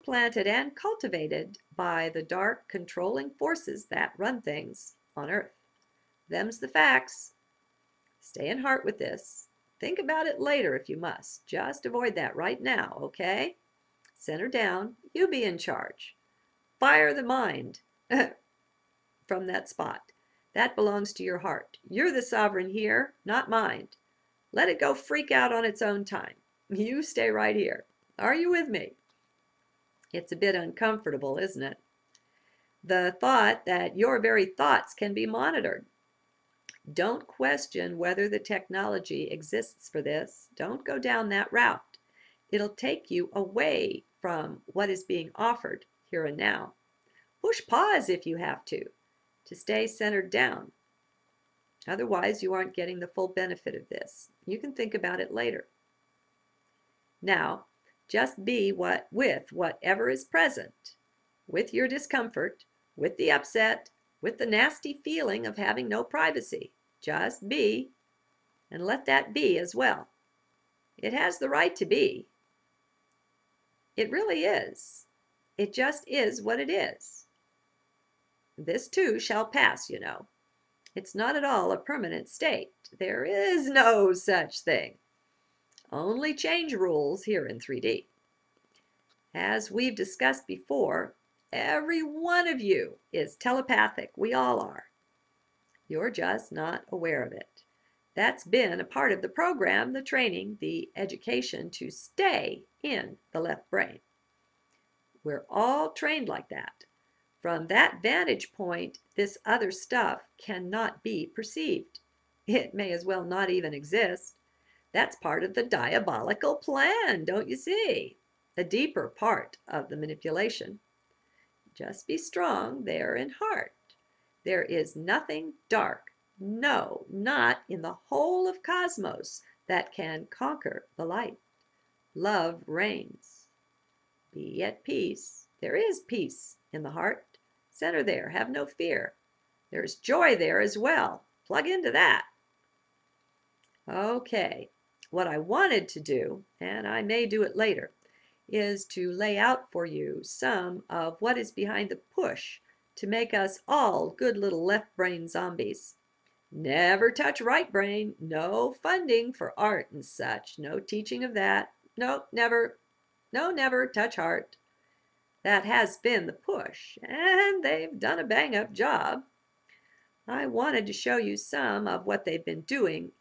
planted and cultivated by the dark controlling forces that run things on earth. Them's the facts. Stay in heart with this. Think about it later if you must. Just avoid that right now, okay? Center down. You be in charge. Fire the mind from that spot. That belongs to your heart. You're the sovereign here, not mind. Let it go freak out on its own time. You stay right here. Are you with me? It's a bit uncomfortable, isn't it? The thought that your very thoughts can be monitored. Don't question whether the technology exists for this. Don't go down that route. It'll take you away from what is being offered here and now. Push pause if you have to stay centered down. Otherwise, you aren't getting the full benefit of this. You can think about it later. Now, just be with whatever is present, with your discomfort, with the upset, with the nasty feeling of having no privacy. Just be, and let that be as well. It has the right to be. It really is. It just is what it is. This too shall pass, you know. It's not at all a permanent state. There is no such thing. Only change rules here in 3D. As we've discussed before, every one of you is telepathic. We all are. You're just not aware of it. That's been a part of the program, the training, the education to stay in the left brain. We're all trained like that. From that vantage point, this other stuff cannot be perceived. It may as well not even exist. That's part of the diabolical plan, don't you see? A deeper part of the manipulation. Just be strong there in heart. There is nothing dark, no, not in the whole of cosmos, that can conquer the light. Love reigns. Be at peace. There is peace in the heart. Center there. Have no fear. There's joy there as well. Plug into that. Okay. What I wanted to do, and I may do it later, is to lay out for you some of what is behind the push to make us all good little left brain zombies. Never touch right brain. No funding for art and such. No teaching of that. No, never. No, never touch heart. That has been the push, and they've done a bang-up job. I wanted to show you some of what they've been doing,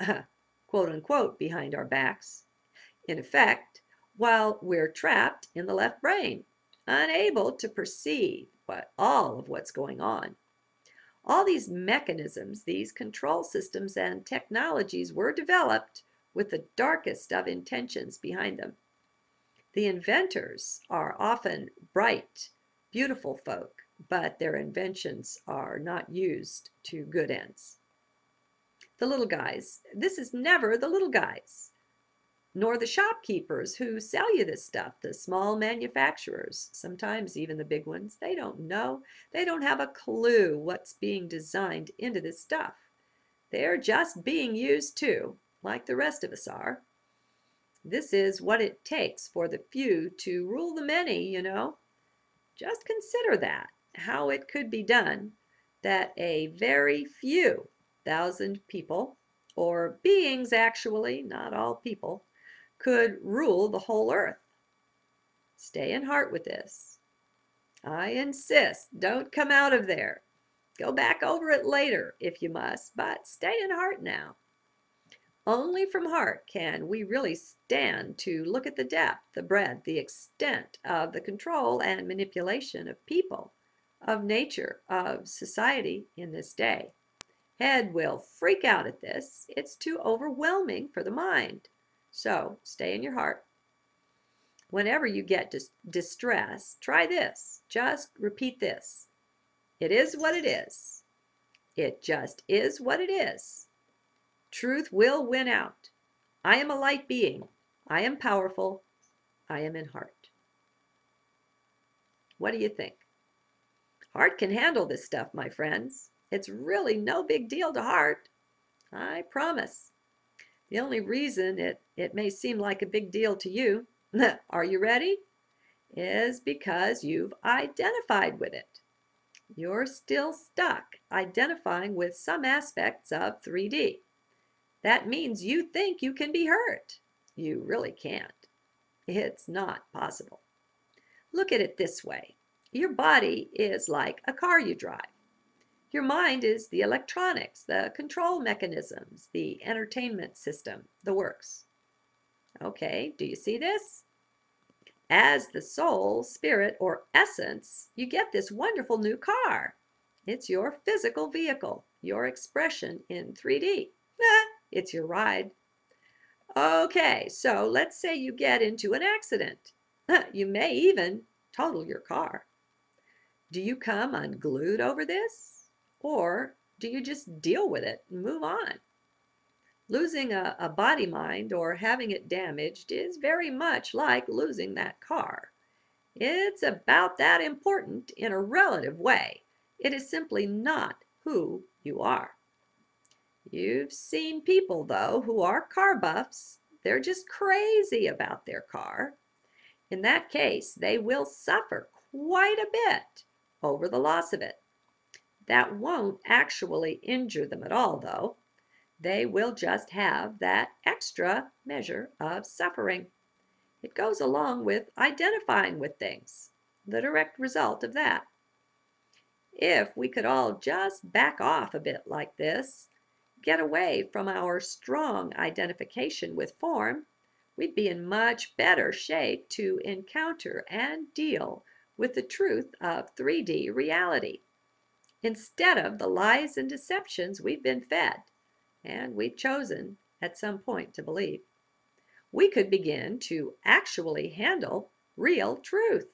quote-unquote, behind our backs. In effect, while we're trapped in the left brain, unable to perceive all of what's going on. All these mechanisms, these control systems and technologies were developed with the darkest of intentions behind them. The inventors are often bright, beautiful folk, but their inventions are not used to good ends. The little guys, this is never the little guys, nor the shopkeepers who sell you this stuff, the small manufacturers, sometimes even the big ones. They don't know. They don't have a clue what's being designed into this stuff. They're just being used too, like the rest of us are. This is what it takes for the few to rule the many, you know. Just consider that, how it could be done, that a very few thousand people, or beings actually, not all people, could rule the whole earth. Stay in heart with this. I insist, don't come out of there. Go back over it later if you must, but stay in heart now. Only from heart can we really stand to look at the depth, the breadth, the extent of the control and manipulation of people, of nature, of society in this day. Head will freak out at this. It's too overwhelming for the mind. So stay in your heart. Whenever you get distress, try this. Just repeat this. It is what it is. It just is what it is. Truth will win out. I am a light being. I am powerful. I am in heart. What do you think? Heart can handle this stuff, my friends. It's really no big deal to heart. I promise. The only reason it may seem like a big deal to you, are you ready? is because you've identified with it. You're still stuck identifying with some aspects of 3D. That means you think you can be hurt. You really can't. It's not possible. Look at it this way. Your body is like a car you drive. Your mind is the electronics, the control mechanisms, the entertainment system, the works. Okay, do you see this? As the soul, spirit, or essence, you get this wonderful new car. It's your physical vehicle, your expression in 3D. It's your ride. Okay, so let's say you get into an accident. You may even total your car. Do you come unglued over this? Or do you just deal with it and move on? Losing a body mind or having it damaged is very much like losing that car. It's about that important in a relative way. It is simply not who you are. You've seen people, though, who are car buffs. They're just crazy about their car. In that case, they will suffer quite a bit over the loss of it. That won't actually injure them at all, though. They will just have that extra measure of suffering. It goes along with identifying with things, the direct result of that. If we could all just back off a bit like this, get away from our strong identification with form, we'd be in much better shape to encounter and deal with the truth of 3D reality, instead of the lies and deceptions we've been fed and we've chosen at some point to believe. We could begin to actually handle real truth.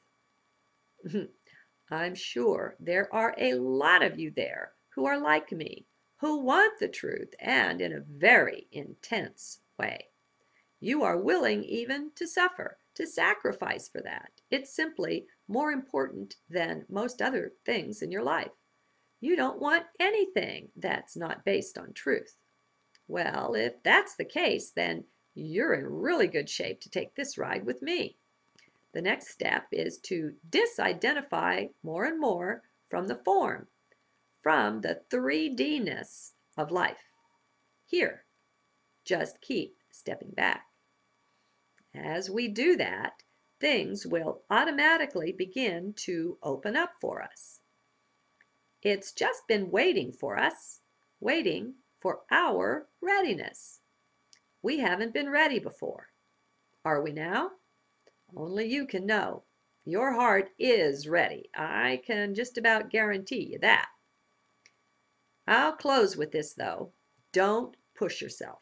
I'm sure there are a lot of you there who are like me, who want the truth, and in a very intense way. You are willing even to suffer, to sacrifice for that. It's simply more important than most other things in your life. You don't want anything that's not based on truth. Well, if that's the case, then you're in really good shape to take this ride with me. The next step is to disidentify more and more from the form, from the 3D-ness of life. Here, just keep stepping back. As we do that, things will automatically begin to open up for us. It's just been waiting for us, waiting for our readiness. We haven't been ready before. Are we now? Only you can know. Your heart is ready. I can just about guarantee you that. I'll close with this, though. Don't push yourself.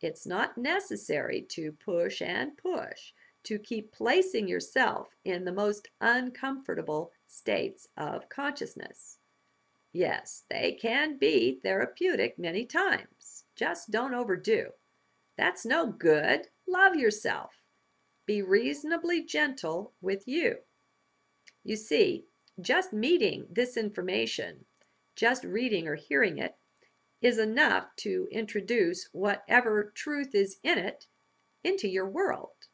It's not necessary to push and push, to keep placing yourself in the most uncomfortable states of consciousness. Yes, they can be therapeutic many times. Just don't overdo. That's no good. Love yourself. Be reasonably gentle with you. You see, just meeting this information, just reading or hearing it, is enough to introduce whatever truth is in it into your world.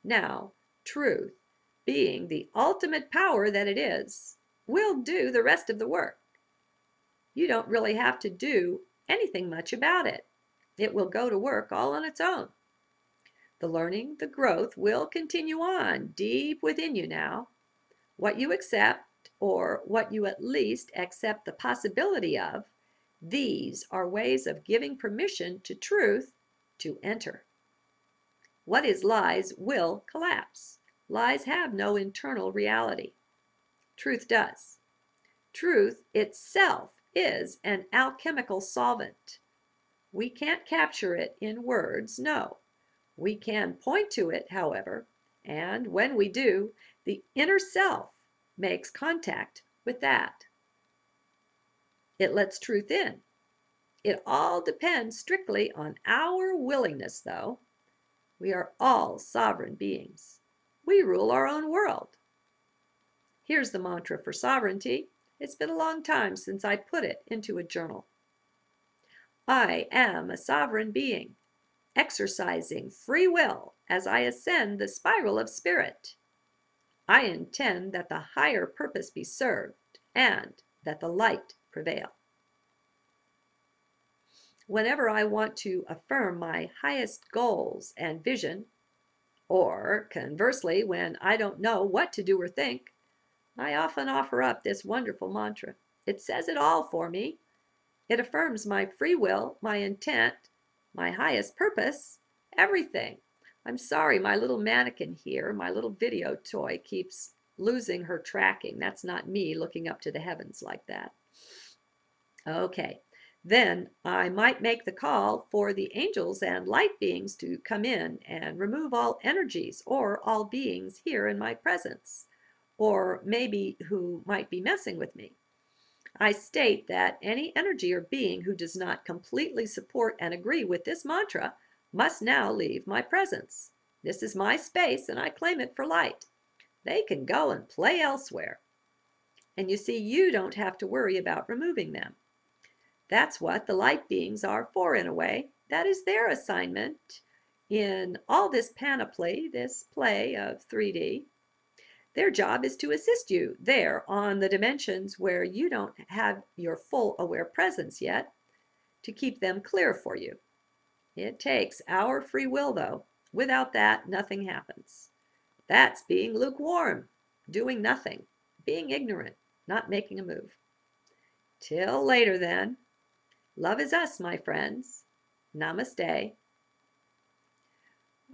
Now, truth, being the ultimate power that it is, will do the rest of the work. You don't really have to do anything much about it. It will go to work all on its own. The learning, the growth will continue on deep within you now. What you accept, or what you at least accept the possibility of, these are ways of giving permission to truth to enter. What is lies will collapse. Lies have no internal reality. Truth does. Truth itself is an alchemical solvent. We can't capture it in words, no. We can point to it, however, and when we do, the inner self makes contact with that. It lets truth in. It all depends strictly on our willingness, though. We are all sovereign beings. We rule our own world. Here's the mantra for sovereignty. It's been a long time since I put it into a journal. I am a sovereign being, exercising free will as I ascend the spiral of spirit. I intend that the higher purpose be served and that the light prevail. Whenever I want to affirm my highest goals and vision, or conversely, when I don't know what to do or think, I often offer up this wonderful mantra. It says it all for me. It affirms my free will, my intent, my highest purpose, everything. I'm sorry, my little mannequin here, my little video toy keeps losing her tracking. That's not me looking up to the heavens like that. Okay, then I might make the call for the angels and light beings to come in and remove all energies or all beings here in my presence, or maybe who might be messing with me. I state that any energy or being who does not completely support and agree with this mantra must now leave my presence. This is my space and I claim it for light. They can go and play elsewhere. And you see, you don't have to worry about removing them. That's what the light beings are for in a way. That is their assignment in all this panoply, this play of 3D. Their job is to assist you there on the dimensions where you don't have your full aware presence yet, to keep them clear for you. It takes our free will, though. Without that, nothing happens. That's being lukewarm, doing nothing, being ignorant, not making a move. Till later, then. Love is us, my friends. Namaste.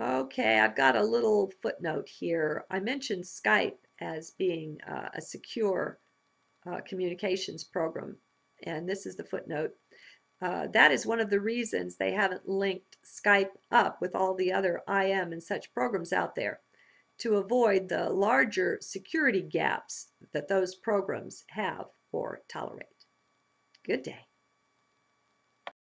Okay, I've got a little footnote here. I mentioned Skype as being a secure communications program, and this is the footnote. That is one of the reasons they haven't linked Skype up with all the other IM and such programs out there, to avoid the larger security gaps that those programs have or tolerate. Good day.